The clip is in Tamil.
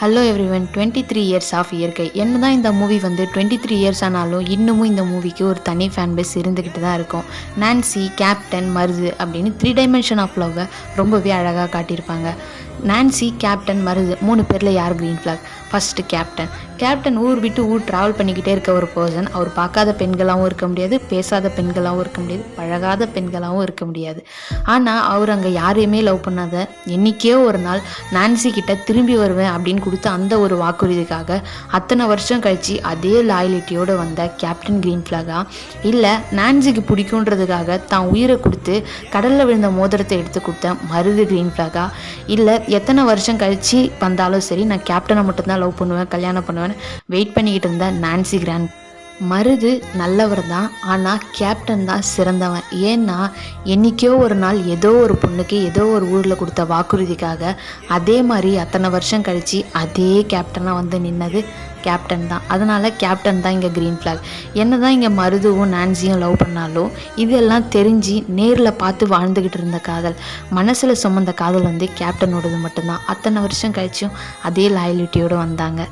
ஹலோ எவ்ரிவன் 23 இயர்ஸ் ஆஃப் இயற்கை என்னதான் இந்த மூவி 23 இயர்ஸ் ஆனாலும் இன்னமும் இந்த மூவிக்கு ஒரு தனி ஃபேன் பேஸ் இருந்துக்கிட்டு தான் இருக்கும். நான்சி, கேப்டன், மருது அப்படின்னு 3 டைமென்ஷன் ஆஃப் லவ்வை ரொம்பவே அழகாக காட்டியிருப்பாங்க. நான்சி, கேப்டன், மருது 3 பேரில் யார் க்ரீன் ஃப்ளாக்? ஃபஸ்ட்டு கேப்டன் ஊர் விட்டு ஊர் ட்ராவல் பண்ணிக்கிட்டே இருக்க ஒரு பர்சன். அவர் பார்க்காத பெண்களாகவும் இருக்க முடியாது, பேசாத பெண்களாகவும் இருக்க முடியாது, பழகாத பெண்களாகவும் இருக்க முடியாது. ஆனால் அவர் அங்கே யாரையுமே லவ் பண்ணாத, என்றைக்கே ஒரு நாள் நான்சி கிட்ட திரும்பி வருவேன் அப்படின்னு கொடுத்த அந்த ஒரு வாக்குறுதிக்காக அத்தனை வருஷம் கழித்து அதே லாயலிட்டியோடு வந்த கேப்டன் க்ரீன் ஃப்ளாகா, இல்லை நான்சிக்கு பிடிக்குன்றதுக்காக தான் உயிரை கொடுத்து கடலில் விழுந்த மோதிரத்தை எடுத்து கொடுத்த மருது க்ரீன் ஃப்ளாகா, இல்லை எத்தனை வருஷம் கழித்து வந்தாலும் சரி நான் கேப்டனை மட்டும்தான் லவ் பண்ணுவேன், கல்யாணம் பண்ணுவேன்னு வெயிட் பண்ணிக்கிட்டு இருந்த நான்சி கிராண்ட். மருது நல்லவர் தான், ஆனால் கேப்டன் தான் சிறந்தவன். ஏன்னா என்றைக்கோ ஒரு நாள் ஏதோ ஒரு பொண்ணுக்கு ஏதோ ஒரு ஊரில் கொடுத்த வாக்குறுதிக்காக அதே மாதிரி அத்தனை வருஷம் கழித்து அதே கேப்டனாக நின்னது கேப்டன் தான். அதனால் கேப்டன் தான் இங்கே க்ரீன் ஃப்ளாக். என்ன தான் இங்கே மருதுவும் நான்சியும் லவ் பண்ணாலும் இதெல்லாம் தெரிஞ்சு நேரில் பார்த்து வாழ்ந்துக்கிட்டு இருந்த காதல், மனசில் சுமந்த காதல் கேப்டனோடது மட்டும்தான். அத்தனை வருஷம் கழிச்சும் அதே லாயலிட்டியோடு வந்தாங்க.